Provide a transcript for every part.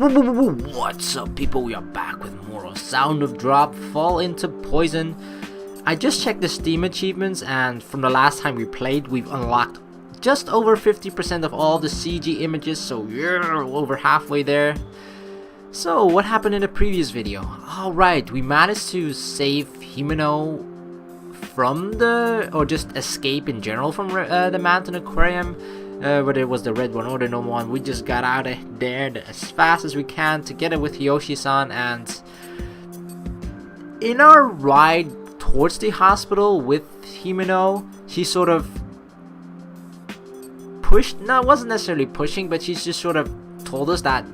What's up, people? We are back with more of Sound of Drop Fall into Poison. I just checked the Steam achievements, and from the last time we played, we've unlocked just over 50% of all the CG images, so yeah, over halfway there. So what happened in the previous video? Alright, we managed to save Himeno from or just escape in general from the Manten Aquarium. Whether it was the red one or the normal one, we just got out of there as fast as we can together with Hiyoshi-san, and in our ride towards the hospital with Himeno, she sort of pushed, no, it wasn't necessarily pushing, but she's just sort of told us that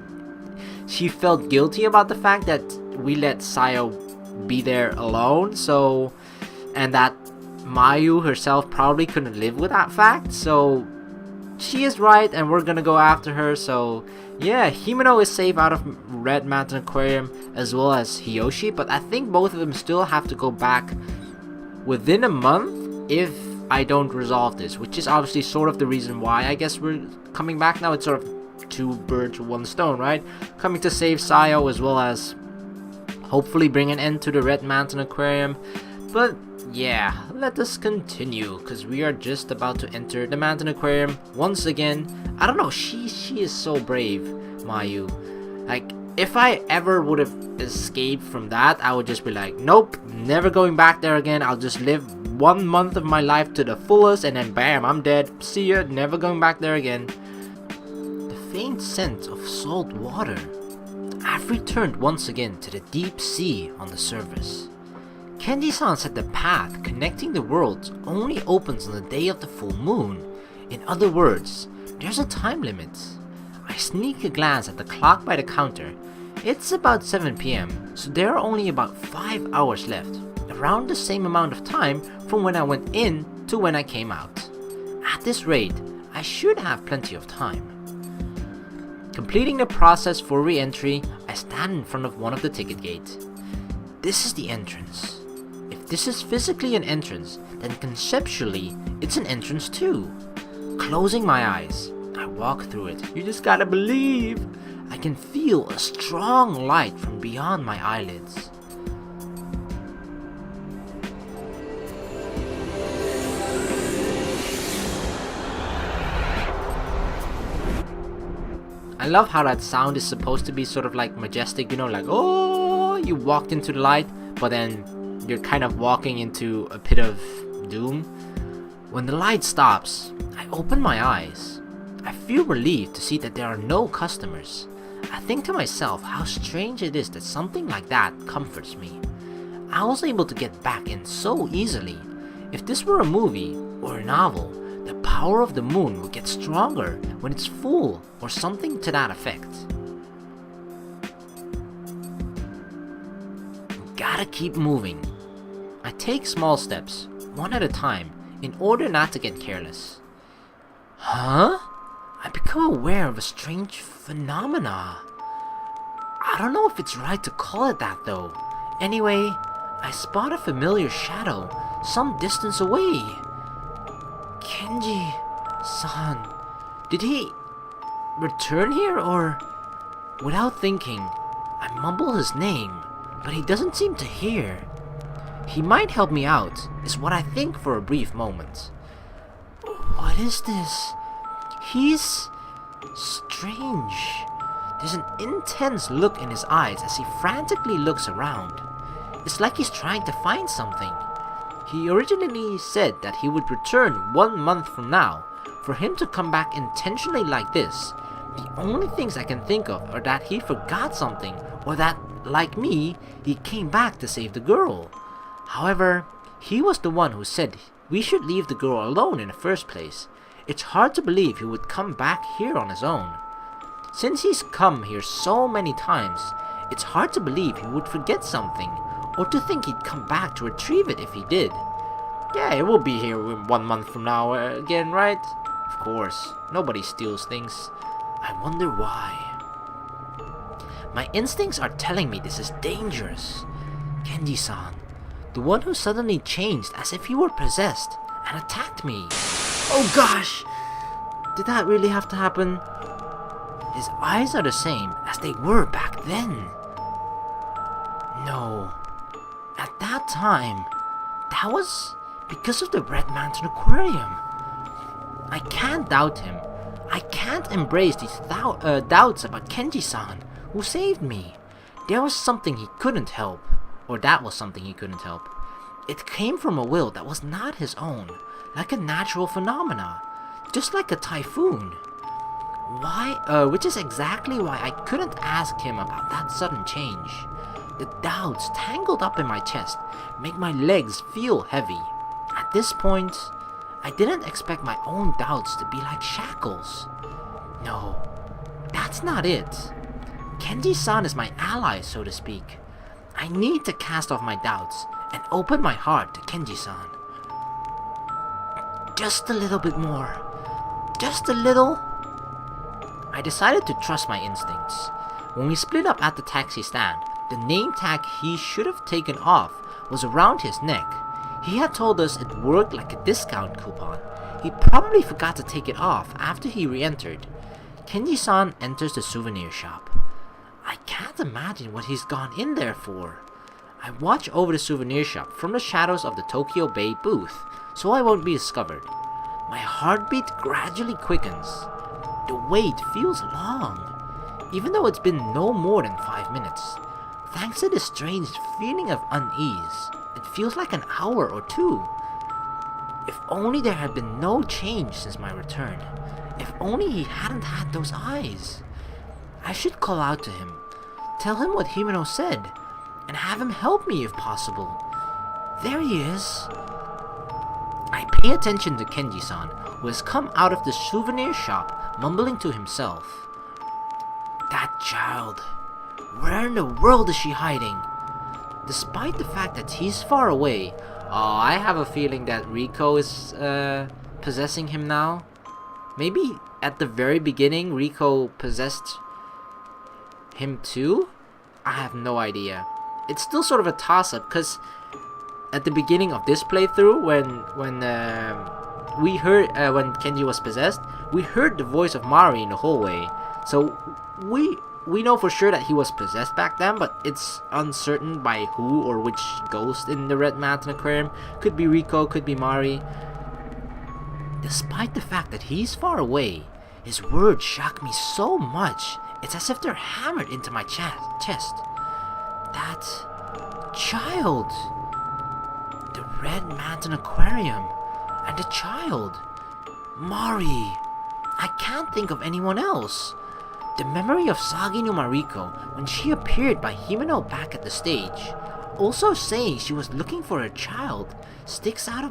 she felt guilty about the fact that we let Sayo be there alone, so, and that Mayu herself probably couldn't live with that fact, so she is right, and we're gonna go after her. So yeah, Himeno is safe out of Red Manten Aquarium, as well as Hiyoshi, but I think both of them still have to go back within a month if I don't resolve this, which is obviously sort of the reason why I guess we're coming back now. It's sort of two birds with one stone, right? Coming to save Sayo, as well as hopefully bring an end to the Red Manten Aquarium. But yeah, let us continue, because we are just about to enter the Manten Aquarium once again. I don't know, she is so brave, Mayu. Like, if I ever would have escaped from that, I would just be like, nope, never going back there again. I'll just live 1 month of my life to the fullest, and then bam, I'm dead. See ya, never going back there again. The faint scent of salt water. I've returned once again to the deep sea on the surface. Kenji-san said the path connecting the worlds only opens on the day of the full moon. In other words, there's a time limit. I sneak a glance at the clock by the counter. It's about 7 PM, so there are only about 5 hours left, around the same amount of time from when I went in to when I came out. At this rate, I should have plenty of time. Completing the process for re-entry, I stand in front of one of the ticket gates. This is the entrance. If this is physically an entrance, then conceptually, it's an entrance too. Closing my eyes, I walk through it. You just gotta believe. I can feel a strong light from beyond my eyelids. I love how that sound is supposed to be sort of like majestic, you know, like, oh, you walked into the light, but then you're kind of walking into a pit of doom. When the light stops, I open my eyes. I feel relieved to see that there are no customers. I think to myself how strange it is that something like that comforts me. I was able to get back in so easily. If this were a movie or a novel, the power of the moon would get stronger when it's full, or something to that effect. Gotta keep moving. I take small steps, one at a time, in order not to get careless. Huh? I become aware of a strange phenomena. I don't know if it's right to call it that though. Anyway, I spot a familiar shadow some distance away. Kenji-san. Did he return here, or? Without thinking, I mumble his name, but he doesn't seem to hear. He might help me out, is what I think for a brief moment. What is this? He's strange. There's an intense look in his eyes as he frantically looks around. It's like he's trying to find something. He originally said that he would return 1 month from now. For him to come back intentionally like this, the only things I can think of are that he forgot something, or that, like me, he came back to save the girl. However, he was the one who said we should leave the girl alone in the first place. It's hard to believe he would come back here on his own. Since he's come here so many times, it's hard to believe he would forget something, or to think he'd come back to retrieve it if he did. Yeah, it will be here 1 month from now again, right? Of course, nobody steals things. I wonder why. My instincts are telling me this is dangerous. Kenji-san, the one who suddenly changed as if he were possessed and attacked me. Oh gosh! Did that really have to happen? His eyes are the same as they were back then. No. At that time, that was because of the Red Manten Aquarium. I can't doubt him. I can't embrace these doubts about Kenji-san, who saved me. There was something he couldn't help. Or that was something he couldn't help. It came from a will that was not his own, like a natural phenomena, just like a typhoon. Which is exactly why I couldn't ask him about that sudden change. The doubts tangled up in my chest make my legs feel heavy. At this point, I didn't expect my own doubts to be like shackles. No, that's not it. Kenji-san is my ally, so to speak. I need to cast off my doubts and open my heart to Kenji-san. Just a little bit more. Just a little. I decided to trust my instincts. When we split up at the taxi stand, the name tag he should have taken off was around his neck. He had told us it worked like a discount coupon. He probably forgot to take it off after he re-entered. Kenji-san enters the souvenir shop. I can't imagine what he's gone in there for. I watch over the souvenir shop from the shadows of the Tokyo Bay booth, so I won't be discovered. My heartbeat gradually quickens. The wait feels long, even though it's been no more than 5 minutes. Thanks to this strange feeling of unease, it feels like an hour or two. If only there had been no change since my return. If only he hadn't had those eyes. I should call out to him, tell him what Himeno said, and have him help me if possible. There he is. I pay attention to Kenji-san, who has come out of the souvenir shop, mumbling to himself. That child. Where in the world is she hiding? Despite the fact that he's far away, I have a feeling that Riko is possessing him now. Maybe at the very beginning, Riko possessed him too? I have no idea. It's still sort of a toss-up, because at the beginning of this playthrough, when we heard when Kenji was possessed, we heard the voice of Mari in the hallway. So we know for sure that he was possessed back then, but it's uncertain by who or which ghost in the Red Manten Aquarium. Could be Riko, could be Mari. Despite the fact that he's far away, his words shock me so much. It's as if they're hammered into my chest. That child. The Red Manten Aquarium. And the child. Mari. I can't think of anyone else. The memory of Sagi no Mariko when she appeared by Himeno back at the stage, also saying she was looking for a child, sticks out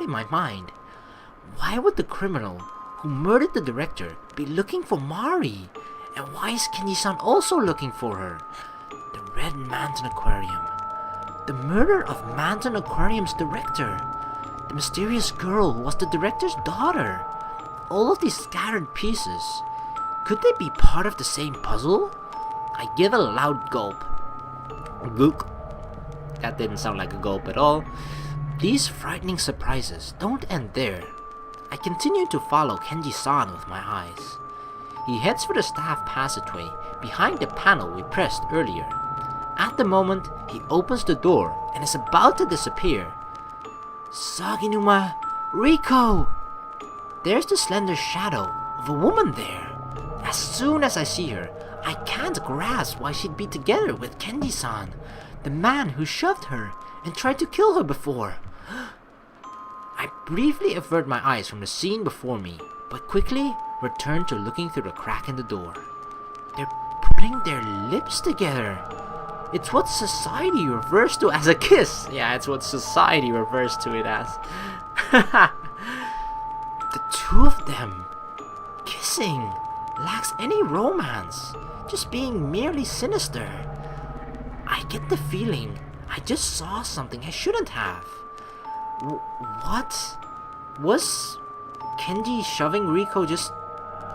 in my mind. Why would the criminal who murdered the director be looking for Mari? And why is Kenji-san also looking for her? The Red Manten Aquarium. The murder of Manten Aquarium's director. The mysterious girl who was the director's daughter. All of these scattered pieces. Could they be part of the same puzzle? I give a loud gulp. Gook. That didn't sound like a gulp at all. These frightening surprises don't end there. I continue to follow Kenji-san with my eyes. He heads for the staff passageway behind the panel we pressed earlier. At the moment, he opens the door and is about to disappear. Saginuma, Riko! There's the slender shadow of a woman there. As soon as I see her, I can't grasp why she'd be together with Kenji-san, the man who shoved her and tried to kill her before. I briefly avert my eyes from the scene before me, but quickly return to looking through the crack in the door. They're putting their lips together. It's what society refers to as a kiss. Yeah, it's what society refers to it as. The two of them kissing lacks any romance, just being merely sinister. I get the feeling I just saw something I shouldn't have. What? Was Kenji shoving Riko just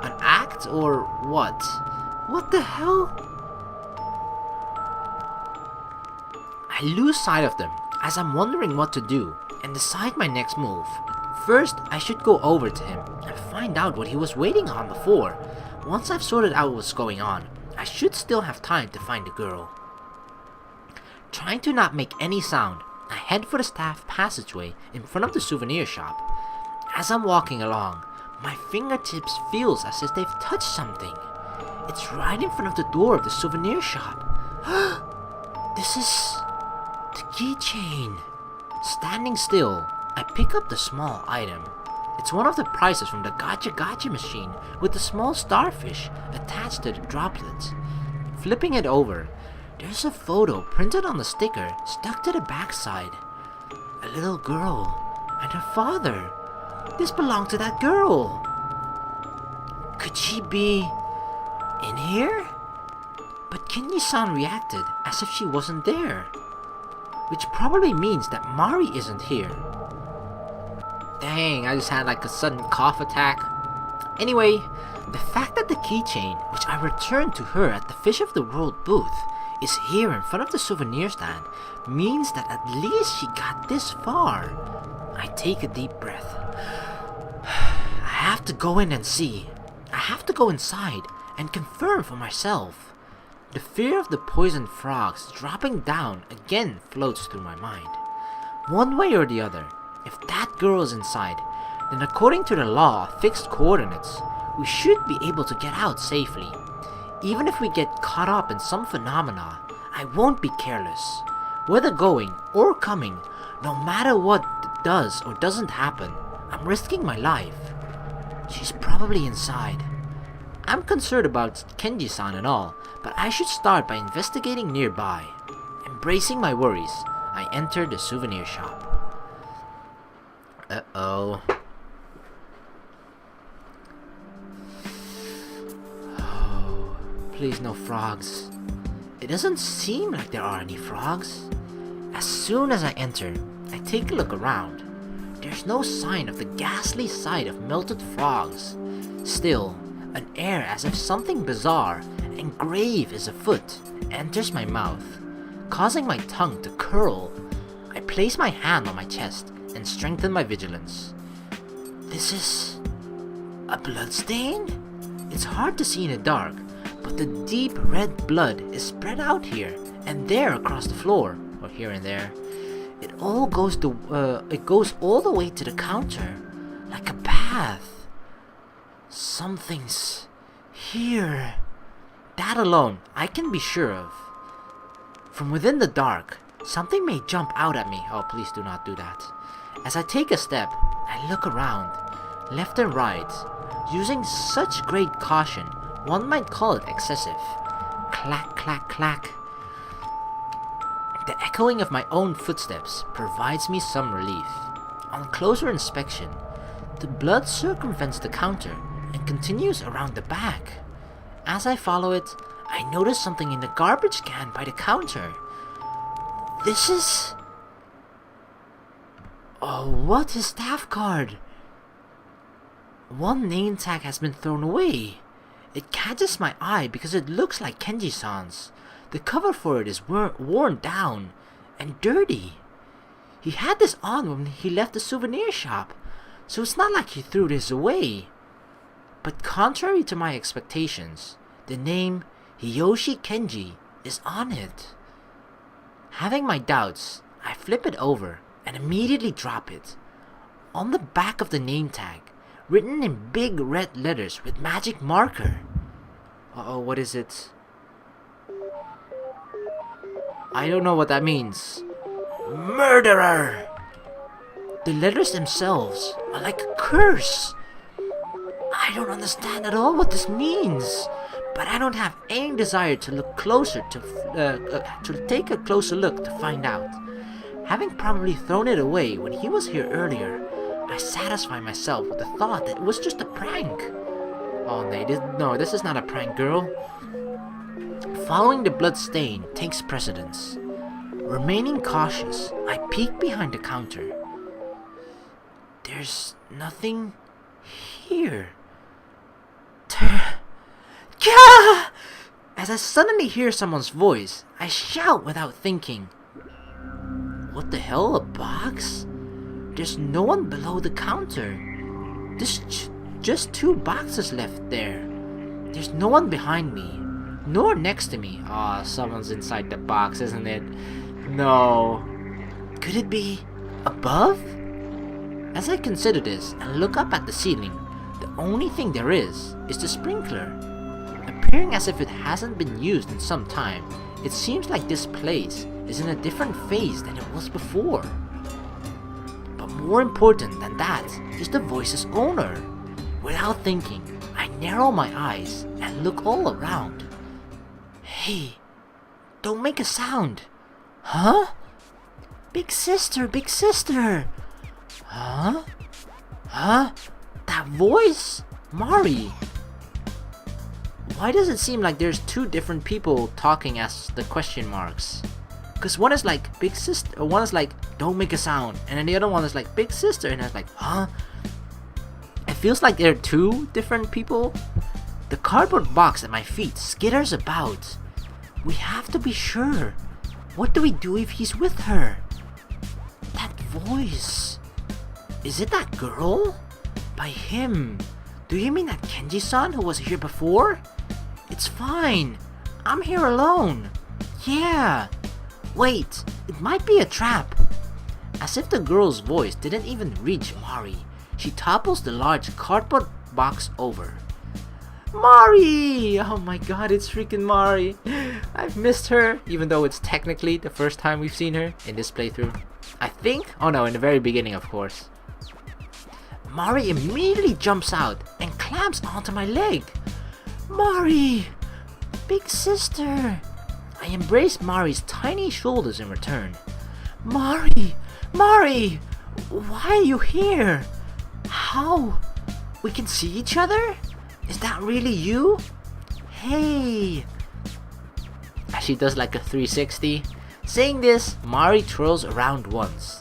an act or what? What the hell? I lose sight of them as I'm wondering what to do and decide my next move. First, I should go over to him and find out what he was waiting on before. Once I've sorted out what's going on, I should still have time to find the girl. Trying to not make any sound, I head for the staff passageway in front of the souvenir shop. As I'm walking along, my fingertips feels as if they've touched something. It's right in front of the door of the souvenir shop. This is the keychain. Standing still, I pick up the small item. It's one of the prizes from the gacha machine with the small starfish attached to the droplets. Flipping it over, there's a photo printed on the sticker stuck to the backside. A little girl and her father. This belonged to that girl. Could she be in here? But Kenji-san reacted as if she wasn't there, which probably means that Mari isn't here. Dang, I just had like a sudden cough attack. Anyway, the fact that the keychain, which I returned to her at the Fish of the World booth, is here in front of the souvenir stand means that at least she got this far. I take a deep breath. I have to go in and see. I have to go inside and confirm for myself. The fear of the poisoned frogs dropping down again floats through my mind. One way or the other, if that girl is inside, then according to the law of fixed coordinates, we should be able to get out safely. Even if we get caught up in some phenomena, I won't be careless. Whether going or coming, no matter what does or doesn't happen, I'm risking my life. She's probably inside. I'm concerned about Kenji-san and all, but I should start by investigating nearby. Embracing my worries, I enter the souvenir shop. Uh-oh. Oh, please no frogs. It doesn't seem like there are any frogs. As soon as I enter, I take a look around. There's no sign of the ghastly sight of melted frogs. Still, an air as if something bizarre and grave is afoot enters my mouth, causing my tongue to curl. I place my hand on my chest and strengthen my vigilance. This is a bloodstain? It's hard to see in the dark, but the deep red blood is spread out here and there across the floor, or here and there. It goes all the way to the counter, like a path. Something's here. That alone I can be sure of. From within the dark, something may jump out at me. Oh, please do not do that. As I take a step, I look around, left and right, using such great caution, one might call it excessive. Clack, clack, clack. The echoing of my own footsteps provides me some relief. On closer inspection, the blood circumvents the counter and continues around the back. As I follow it, I notice something in the garbage can by the counter. This is... Oh, what is staff card? One name tag has been thrown away. It catches my eye because it looks like Kenji-san's. The cover for it is worn down and dirty. He had this on when he left the souvenir shop, so it's not like he threw this away. But contrary to my expectations, the name Hiyoshi Kenji is on it. Having my doubts, I flip it over and immediately drop it. On the back of the name tag, written in big red letters with magic marker. Uh-oh, what is it? I don't know what that means. Murderer! The letters themselves are like a curse. I don't understand at all what this means, but I don't have any desire to look closer to take a closer look to find out. Having probably thrown it away when he was here earlier, I satisfy myself with the thought that it was just a prank. Oh no, this is not a prank, girl. Following the blood stain takes precedence. Remaining cautious, I peek behind the counter. There's nothing here. As I suddenly hear someone's voice, I shout without thinking. What the hell, a box? There's no one below the counter. There's just two boxes left there. There's no one behind me, nor next to me. Aw, someone's inside the box, isn't it? No. Could it be above? As I consider this and look up at the ceiling, the only thing there is the sprinkler. Appearing as if it hasn't been used in some time, it seems like this place is in a different phase than it was before. But more important than that is the voice's owner. Without thinking, I narrow my eyes and look all around. Hey, don't make a sound. Huh? Big sister, big sister. Huh? Huh? That voice? Mari. Why does it seem like there's two different people talking as the question marks? Because one is like, big sister, or one is like, don't make a sound, and then the other one is like, big sister, and it's like, huh? It feels like there are two different people. The cardboard box at my feet skitters about. We have to be sure. What do we do if he's with her? That voice. Is it that girl? By him. Do you mean that Kenji-san who was here before? It's fine. I'm here alone. Yeah. Wait, it might be a trap. As if the girl's voice didn't even reach Mari, she topples the large cardboard box over. Mari! Oh my god, it's freaking Mari. I've missed her, even though it's technically the first time we've seen her in this playthrough. I think? Oh no, in the very beginning, of course. Mari immediately jumps out and clamps onto my leg. Mari! Big sister! I embrace Mari's tiny shoulders in return. Mari! Mari! Why are you here? How? We can see each other? Is that really you? Hey! As she does like a 360. Saying this, Mari twirls around once.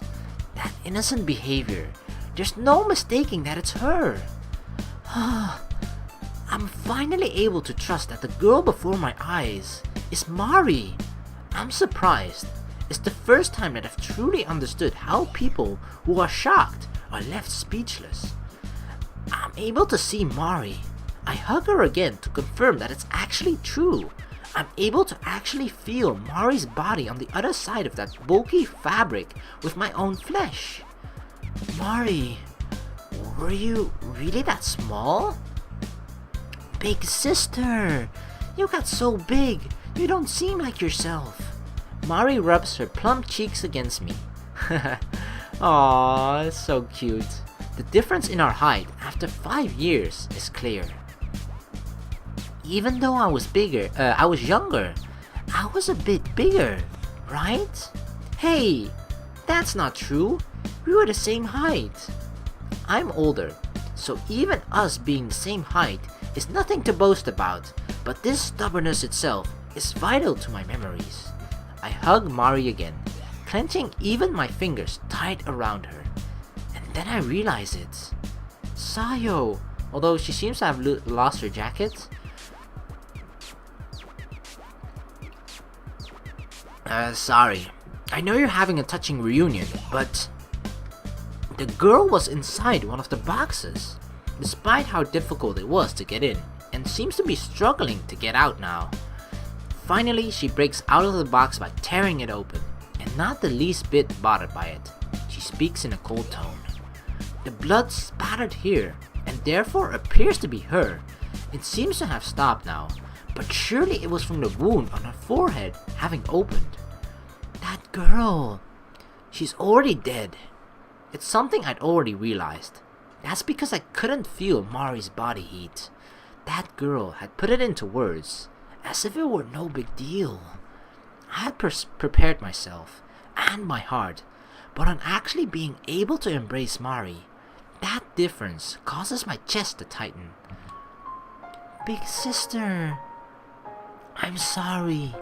That innocent behavior. There's no mistaking that it's her. I'm finally able to trust that the girl before my eyes is Mari. I'm surprised. It's the first time that I've truly understood how people who are shocked are left speechless. I'm able to see Mari. I hug her again to confirm that it's actually true. I'm able to actually feel Mari's body on the other side of that bulky fabric with my own flesh. Mari, were you really that small? Big sister, you got so big, you don't seem like yourself. Mari rubs her plump cheeks against me. Aww, it's so cute. The difference in our height after 5 years is clear. Even though I was younger, I was a bit bigger, right? Hey, that's not true. We were the same height. I'm older, so even us being the same height is nothing to boast about, but this stubbornness itself is vital to my memories. I hug Mari again, clenching even my fingers tight around her. And then I realize it's Sayo, although she seems to have lost her jacket. Sorry. I know you're having a touching reunion, but the girl was inside one of the boxes, despite how difficult it was to get in, and seems to be struggling to get out now. Finally, she breaks out of the box by tearing it open, and not the least bit bothered by it. She speaks in a cold tone. The blood spattered here, and therefore appears to be her. It seems to have stopped now, but surely it was from the wound on her forehead having opened. That girl, she's already dead. It's something I'd already realized. That's because I couldn't feel Mari's body heat. That girl had put it into words, as if it were no big deal. I had prepared myself, and my heart, but on actually being able to embrace Mari, that difference causes my chest to tighten. Big sister, I'm sorry.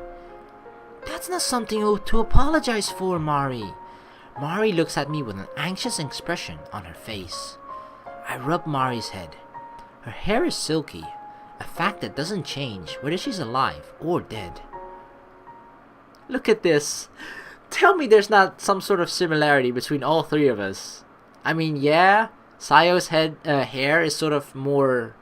That's not something to apologize for, Mari. Mari looks at me with an anxious expression on her face. I rub Mari's head. Her hair is silky, a fact that doesn't change whether she's alive or dead. Look at this. Tell me there's not some sort of similarity between all three of us. I mean, yeah, Sayo's hair is sort of more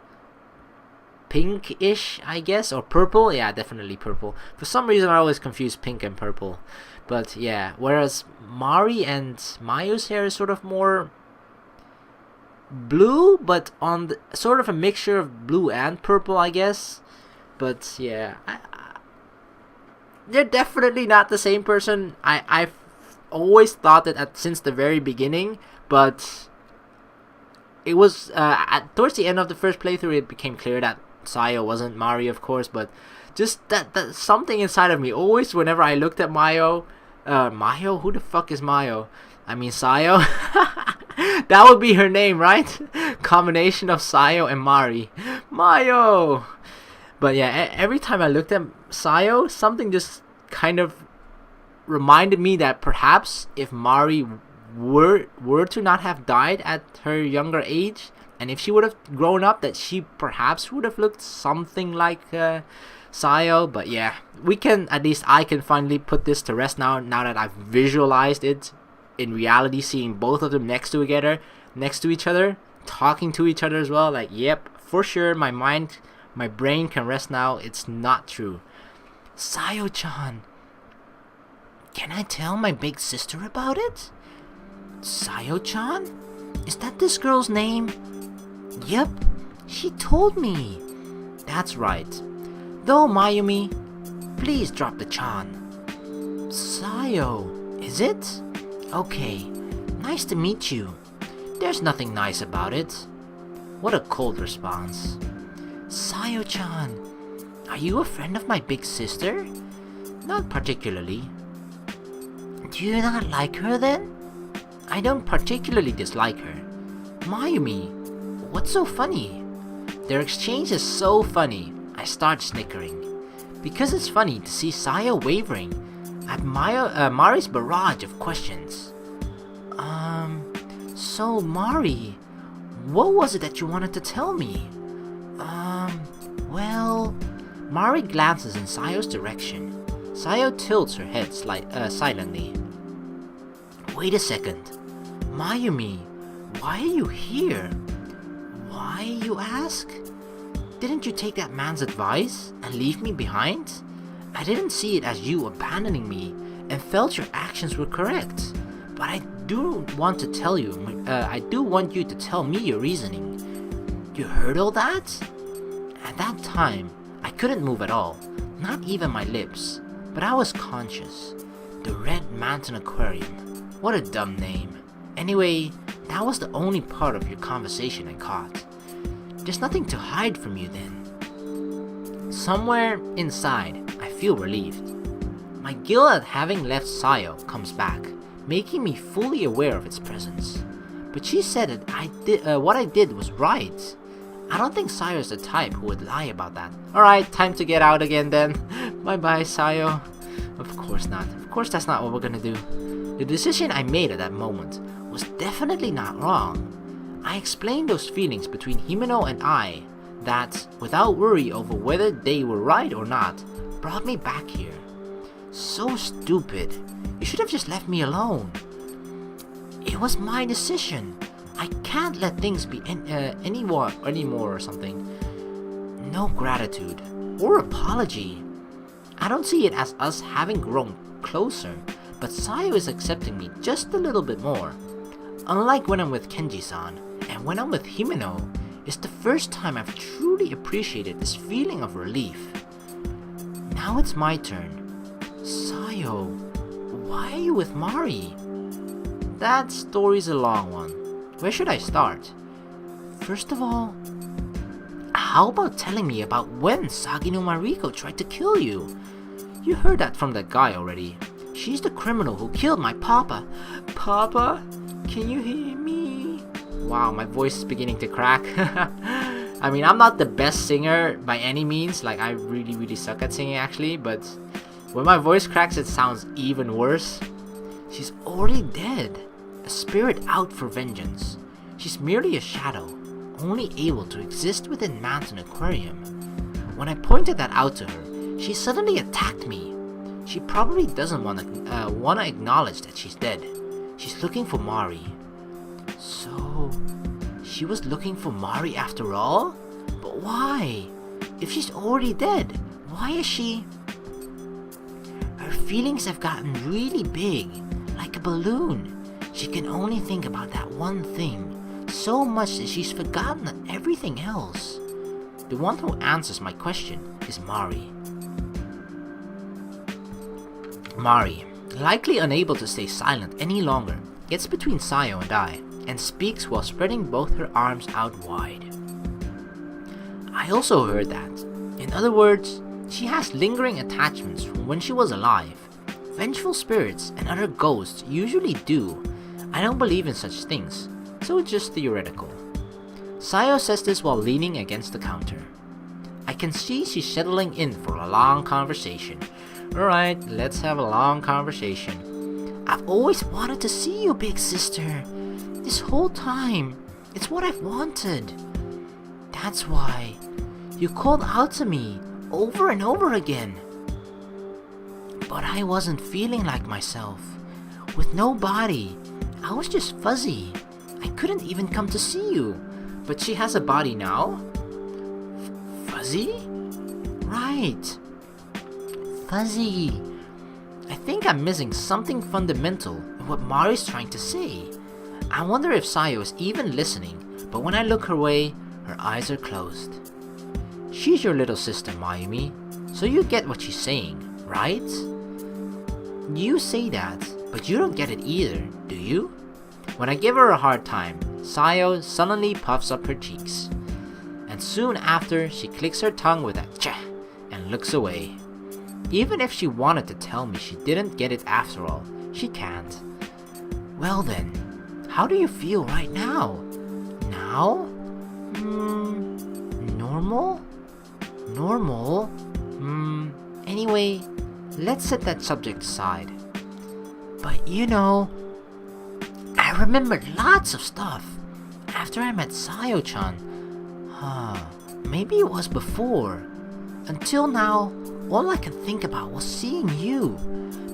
pinkish, I guess, or purple. Yeah, definitely purple. For some reason, I always confuse pink and purple. But yeah, whereas Mari and Mayu's hair is sort of more blue, but on the, sort of a mixture of blue and purple, I guess. But yeah, they're definitely not the same person. I've always thought that since the very beginning, but it was towards the end of the first playthrough, it became clear that Sayo wasn't Mari, of course. But just that something inside of me always, whenever I looked at Mayo, who the fuck is Mayo? I mean Sayo. That would be her name, right? Combination of Sayo and Mari. Mayo. But yeah, every time I looked at Sayo, something just kind of reminded me that perhaps if Mari were to not have died at her younger age, and if she would have grown up, that she perhaps would have looked something like Sayo. But yeah, I can finally put this to rest now that I've visualized it in reality, seeing both of them next to each other, talking to each other as well. Like, yep, for sure, my brain can rest now. It's not true. Sayo-chan, can I tell my big sister about it? Sayo-chan? Is that this girl's name? Yep, she told me. That's right. Though, Mayumi, please drop the chan. Sayo, is it? Okay, nice to meet you. There's nothing nice about it. What a cold response. Sayo-chan, are you a friend of my big sister? Not particularly. Do you not like her then? I don't particularly dislike her. Mayumi, what's so funny? Their exchange is so funny, I start snickering. Because it's funny to see Sayo wavering at Mari's barrage of questions. So Mari, what was it that you wanted to tell me? Well, Mari glances in Sayo's direction. Sayo tilts her head silently. Wait a second. Mayumi, why are you here? Why, you ask? Didn't you take that man's advice and leave me behind? I didn't see it as you abandoning me and felt your actions were correct. But I do want you to tell me your reasoning. You heard all that? At that time, I couldn't move at all, not even my lips, but I was conscious. The Red Manten Aquarium. What a dumb name. Anyway, that was the only part of your conversation I caught. There's nothing to hide from you then. Somewhere inside, I feel relieved. My guilt at having left Sayo comes back, making me fully aware of its presence. But she said that what I did was right. I don't think Sayo is the type who would lie about that. Alright, time to get out again then. Bye bye, Sayo. Of course not. Of course that's not what we're gonna do. The decision I made at that moment was definitely not wrong. I explained those feelings between Himeno and I that, without worry over whether they were right or not, brought me back here. So stupid. You should have just left me alone. It was my decision. I can't let things be anymore or something. No gratitude or apology. I don't see it as us having grown closer, but Sayo is accepting me just a little bit more. Unlike when I'm with Kenji-san, and when I'm with Himeno, it's the first time I've truly appreciated this feeling of relief. Now it's my turn. Sayo, why are you with Mari? That story's a long one. Where should I start? First of all, how about telling me about when Sagi no Mariko tried to kill you? You heard that from that guy already. She's the criminal who killed my papa. Papa? Can you hear me? Wow, my voice is beginning to crack. I mean, I'm not the best singer by any means. Like, I really suck at singing actually, but when my voice cracks, it sounds even worse. She's already dead. A spirit out for vengeance. She's merely a shadow, only able to exist within Manten Aquarium. When I pointed that out to her, she suddenly attacked me. She probably doesn't want to acknowledge that she's dead. She's looking for Mari. So, she was looking for Mari after all? But why? If she's already dead, why is she... Her feelings have gotten really big, like a balloon. She can only think about that one thing, so much that she's forgotten everything else. The one who answers my question is Mari. Mari, likely unable to stay silent any longer, gets between Sayo and I, and speaks while spreading both her arms out wide. I also heard that. In other words, she has lingering attachments from when she was alive. Vengeful spirits and other ghosts usually do. I don't believe in such things, so it's just theoretical. Sayo says this while leaning against the counter. I can see she's settling in for a long conversation. Alright, let's have a long conversation. I've always wanted to see you, big sister. This whole time. It's what I've wanted. That's why you called out to me over and over again. But I wasn't feeling like myself. With no body, I was just fuzzy. I couldn't even come to see you. But she has a body now? Fuzzy? Right. Fuzzy. I think I'm missing something fundamental in what Mari's trying to say. I wonder if Sayo is even listening, but when I look her way, her eyes are closed. She's your little sister, Mayumi, so you get what she's saying, right? You say that, but you don't get it either, do you? When I give her a hard time, Sayo suddenly puffs up her cheeks. And soon after, she clicks her tongue with a "Cha" and looks away. Even if she wanted to tell me she didn't get it after all, she can't. Well then, how do you feel right now? Now? Normal? Normal? Anyway, let's set that subject aside. But you know, I remembered lots of stuff after I met Sayo-chan. Maybe it was before. Until now, all I can think about was seeing you.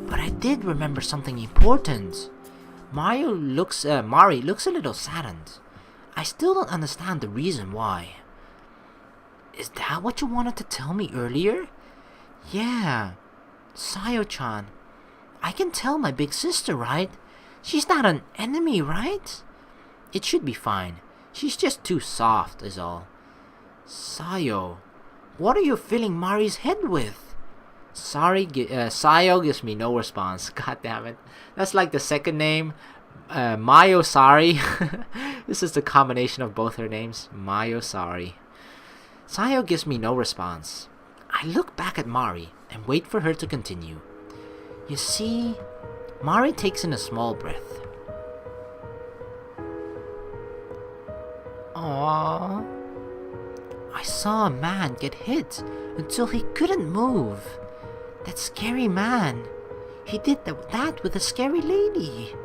But I did remember something important. Mari looks a little saddened. I still don't understand the reason why. Is that what you wanted to tell me earlier? Yeah, Sayo-chan. I can tell my big sister, right? She's not an enemy, right? It should be fine. She's just too soft, is all. Sayo, what are you filling Mari's head with? Sayo gives me no response. God damn it. That's like the second name. Mayo Sari. This is the combination of both her names. Mayo Sari. Sayo gives me no response. I look back at Mari and wait for her to continue. You see, Mari takes in a small breath. Aww. I saw a man get hit until he couldn't move. That scary man. He did that with a scary lady.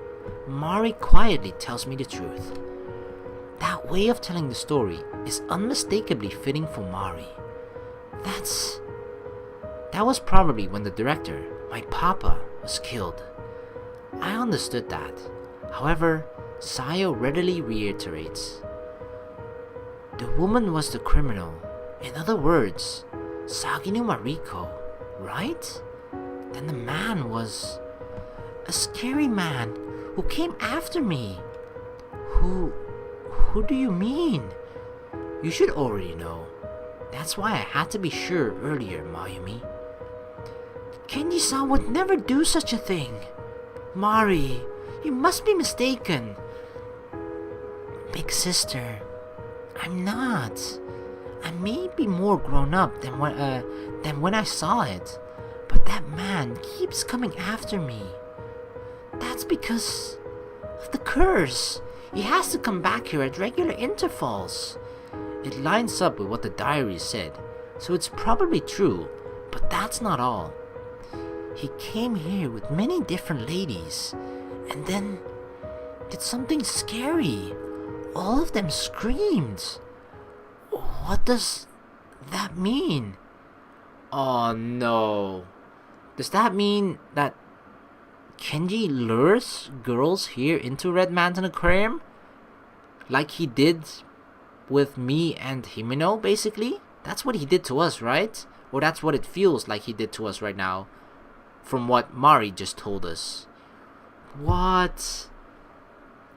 Mari quietly tells me the truth. That way of telling the story is unmistakably fitting for Mari. That was probably when the director, my papa, was killed. I understood that. However, Sayo readily reiterates. The woman was the criminal. In other words, Saginu Mariko, right? Then the man was a scary man who came after me. Who do you mean? You should already know. That's why I had to be sure earlier, Mayumi. Kenji-san would never do such a thing. Mari, you must be mistaken. Big sister, I'm not. I may be more grown up than when I saw it, but that man keeps coming after me. That's because of the curse. He has to come back here at regular intervals. It lines up with what the diary said, so it's probably true, but that's not all. He came here with many different ladies, and then did something scary. All of them screamed. What does that mean? Oh no. Does that mean that Kenji lures girls here into Red Manten Aquarium? Like he did with me and Himeno, basically? That's what he did to us, right? Or that's what it feels like he did to us right now, from what Mari just told us. What?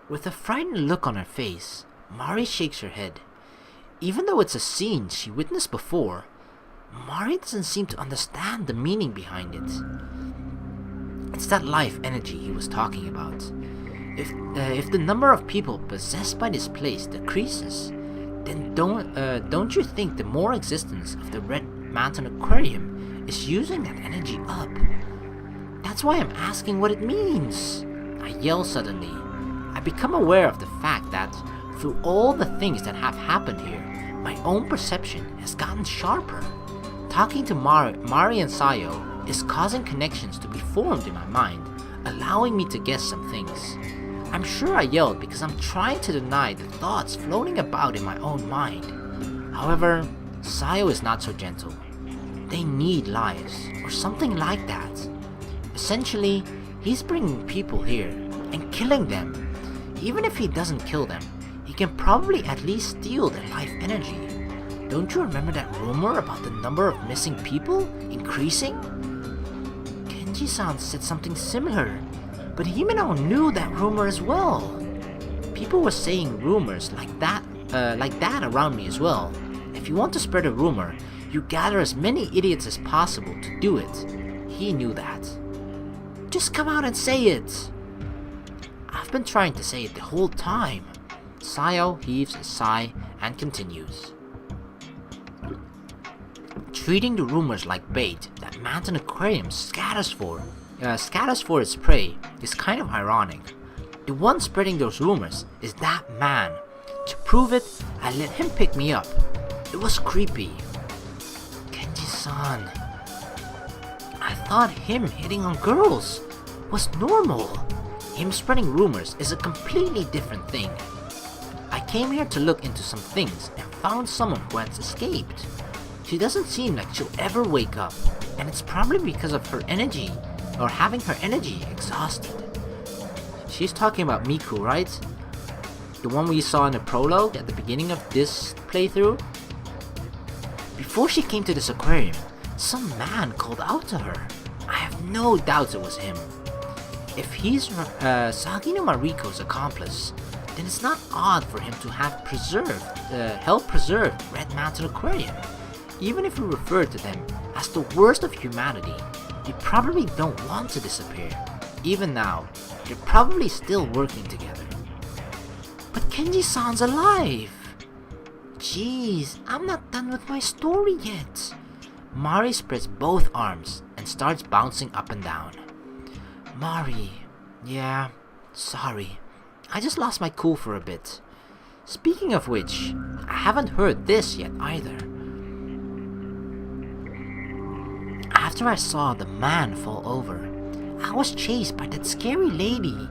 With a frightened look on her face, Mari shakes her head. Even though it's a scene she witnessed before, Mari doesn't seem to understand the meaning behind it. It's that life energy he was talking about. If the number of people possessed by this place decreases, then don't you think the more existence of the red Manten Aquarium is using that energy up? That's why I'm asking what it means. I yell suddenly. I become aware of the fact that through all the things that have happened here, my own perception has gotten sharper. Talking to Mari and Sayo is causing connections to be formed in my mind, allowing me to guess some things. I'm sure I yelled because I'm trying to deny the thoughts floating about in my own mind. However, Sayo is not so gentle. They need lives, or something like that. Essentially, he's bringing people here and killing them. Even if he doesn't kill them, he can probably at least steal their life energy. Don't you remember that rumor about the number of missing people increasing? Kenji-san said something similar, but Himeno knew that rumor as well. People were saying rumors like that around me as well. If you want to spread a rumor, you gather as many idiots as possible to do it. He knew that. Just come out and say it. I've been trying to say it the whole time. Sayo heaves a sigh and continues. Treating the rumors like bait that Manten Aquarium scatters for its prey is kind of ironic. The one spreading those rumors is that man. To prove it, I let him pick me up. It was creepy. Kenji-san. I thought him hitting on girls was normal. Him spreading rumors is a completely different thing. I came here to look into some things and found someone who has escaped. She doesn't seem like she'll ever wake up, and it's probably because of her energy, or having her energy exhausted. She's talking about Miku, right? The one we saw in the prologue at the beginning of this playthrough? Before she came to this aquarium, some man called out to her. I have no doubts it was him. If he's Sagino Mariko's accomplice, then it's not odd for him to have helped preserve Red Manten Aquarium. Even if we refer to them as the worst of humanity, they probably don't want to disappear. Even now, they're probably still working together. But Kenji-san's alive! Jeez, I'm not done with my story yet. Mari spreads both arms and starts bouncing up and down. Mari, yeah, sorry. I just lost my cool for a bit. Speaking of which, I haven't heard this yet either. After I saw the man fall over, I was chased by that scary lady.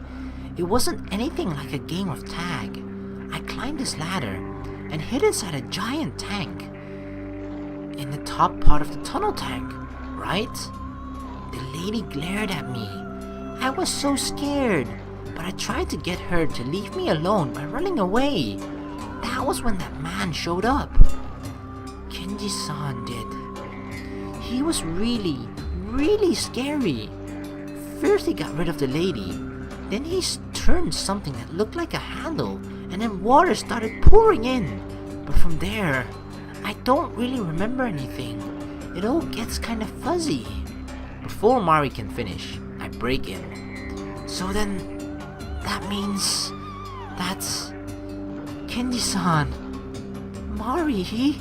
It wasn't anything like a game of tag. I climbed this ladder and hid inside a giant tank. In the top part of the tunnel tank, right? The lady glared at me. I was so scared, but I tried to get her to leave me alone by running away. That was when that man showed up. Kenji-san did. He was really, really scary. First he got rid of the lady, then he turned something that looked like a handle, and then water started pouring in. But from there, I don't really remember anything. It all gets kind of fuzzy. Before Mari can finish, I break in. So then, that means that's Kenji-san. Mari, he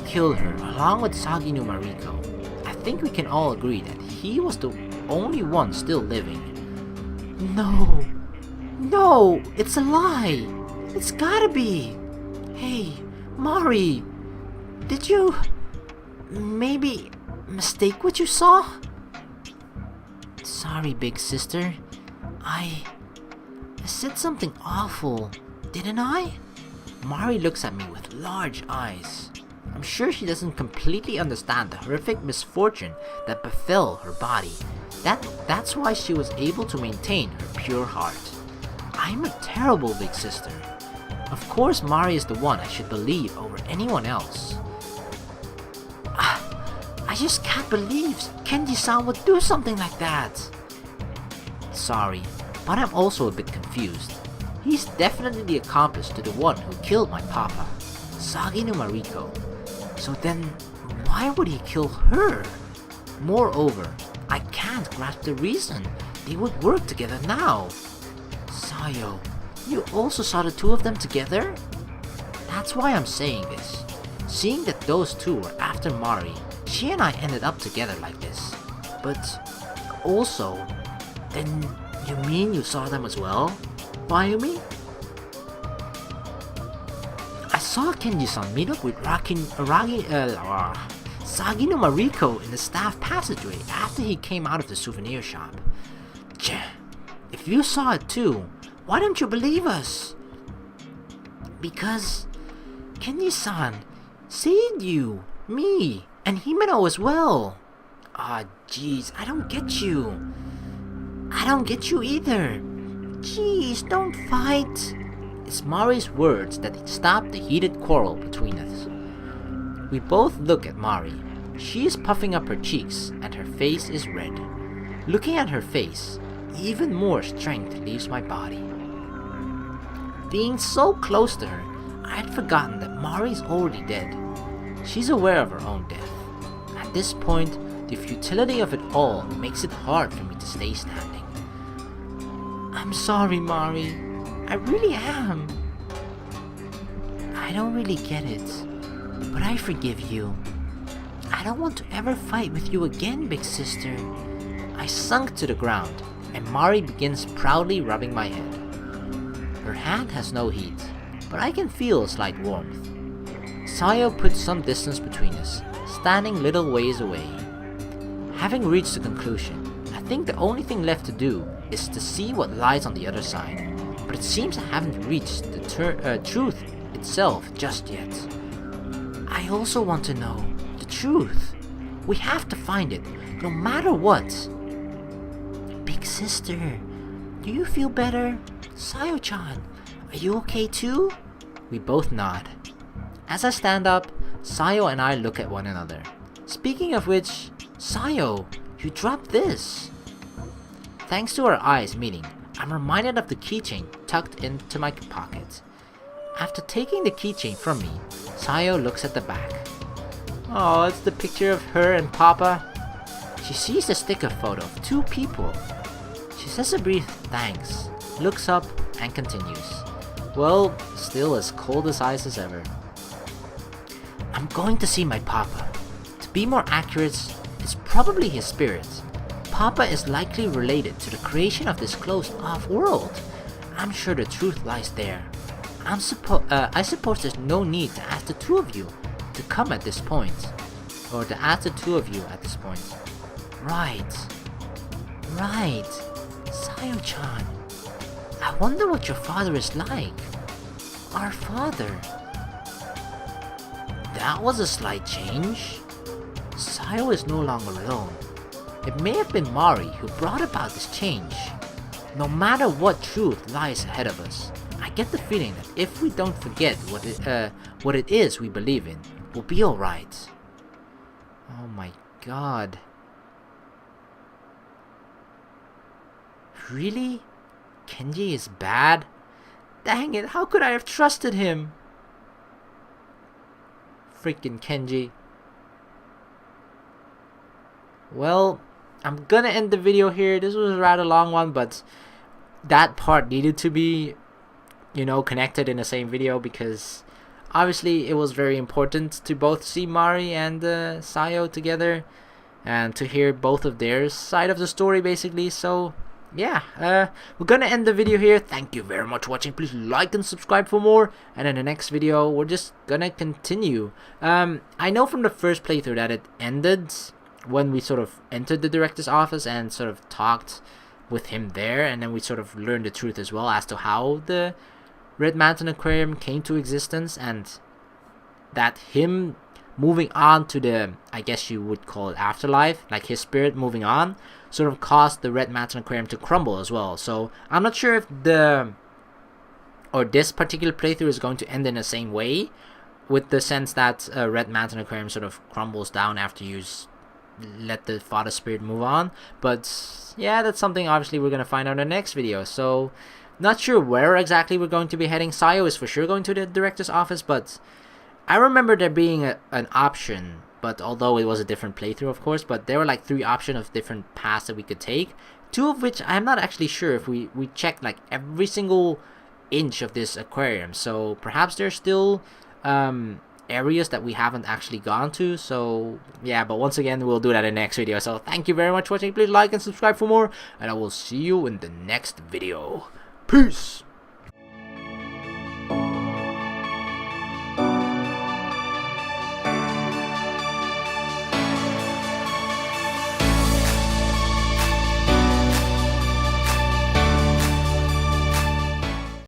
killed her along with Sagino Mariko. I think we can all agree that he was the only one still living. No, it's a lie. It's gotta be. Hey, Mari, did you maybe mistake what you saw? Sorry, big sister. I said something awful, didn't I? Mari looks at me with large eyes. I'm sure she doesn't completely understand the horrific misfortune that befell her body. That's why she was able to maintain her pure heart. I'm a terrible big sister. Of course Mari is the one I should believe over anyone else. I just can't believe Kenji-san would do something like that. Sorry, but I'm also a bit confused. He's definitely the accomplice to the one who killed my papa, Sagi no Mariko. So then, why would he kill her? Moreover, I can't grasp the reason they would work together now. Sayo, you also saw the two of them together? That's why I'm saying this. Seeing that those two were after Mari, she and I ended up together like this. But also, then you mean you saw them as well, Mayumi? I saw Kenji-san meet up with Sagi no Mariko in the staff passageway after he came out of the souvenir shop. If you saw it too, why don't you believe us? Because Kenji-san saved you, me, and Himeno as well. Jeez, I don't get you. I don't get you either. Jeez, don't fight. It's Mari's words that stopped the heated quarrel between us. We both look at Mari. She is puffing up her cheeks and her face is red. Looking at her face, even more strength leaves my body. Being so close to her, I had forgotten that Mari's already dead. She's aware of her own death. At this point, the futility of it all makes it hard for me to stay standing. I'm sorry, Mari. I really am. I don't really get it, but I forgive you. I don't want to ever fight with you again, big sister. I sunk to the ground, and Mari begins proudly rubbing my head. Her hand has no heat, but I can feel a slight warmth. Sayo puts some distance between us, standing little ways away. Having reached the conclusion, I think the only thing left to do is to see what lies on the other side, but it seems I haven't reached the truth itself just yet. I also want to know the truth. We have to find it, no matter what. Big sister, do you feel better? Sayo-chan, are you okay too? We both nod. As I stand up, Sayo and I look at one another. Speaking of which, Sayo, you dropped this. Thanks to our eyes meeting, I'm reminded of the keychain tucked into my pocket. After taking the keychain from me, Sayo looks at the back. Oh, it's the picture of her and Papa. She sees the sticker photo of two people. She says a brief thanks, looks up, and continues. Well, still as cold as ice as ever. I'm going to see my Papa. To be more accurate, it's probably his spirit. Papa is likely related to the creation of this closed-off world. I'm sure the truth lies there. I suppose there's no need to ask the two of you to come at this point. Or to ask the two of you at this point. Right. Sayo-chan. I wonder what your father is like. Our father. That was a slight change. Sayo is no longer alone. It may have been Mari who brought about this change. No matter what truth lies ahead of us, I get the feeling that if we don't forget what it is we believe in, we'll be alright. Oh my god. Really? Kenji is bad? Dang it, how could I have trusted him? Freaking Kenji. Well, I'm gonna end the video here. This was a rather long one, but that part needed to be, connected in the same video because obviously it was very important to both see Mari and Sayo together and to hear both of their side of the story basically. So yeah, we're gonna end the video here. Thank you very much for watching. Please like and subscribe for more, and in the next video we're just gonna continue. I know from the first playthrough that it ended when we sort of entered the director's office and sort of talked with him there, and then we sort of learned the truth as well as to how the Red Manten Aquarium came to existence, and that him moving on to the, I guess you would call it afterlife, like his spirit moving on, sort of caused the Red Manten Aquarium to crumble as well. So I'm not sure if the or this particular playthrough is going to end in the same way, with the sense that Red Manten Aquarium sort of crumbles down after you let the father spirit move on. But yeah, that's something obviously we're gonna find out in the next video. So not sure where exactly we're going to be heading. Sayo is for sure going to the director's office, but I remember there being an option, but although it was a different playthrough, of course, but there were like 3 options of different paths that we could take, 2 of which I'm not actually sure if we checked like every single inch of this aquarium. So perhaps there's still areas that we haven't actually gone to. So yeah, but once again, we'll do that in the next video. So thank you very much for watching. Please like and subscribe for more, and I will see you in the next video. Peace.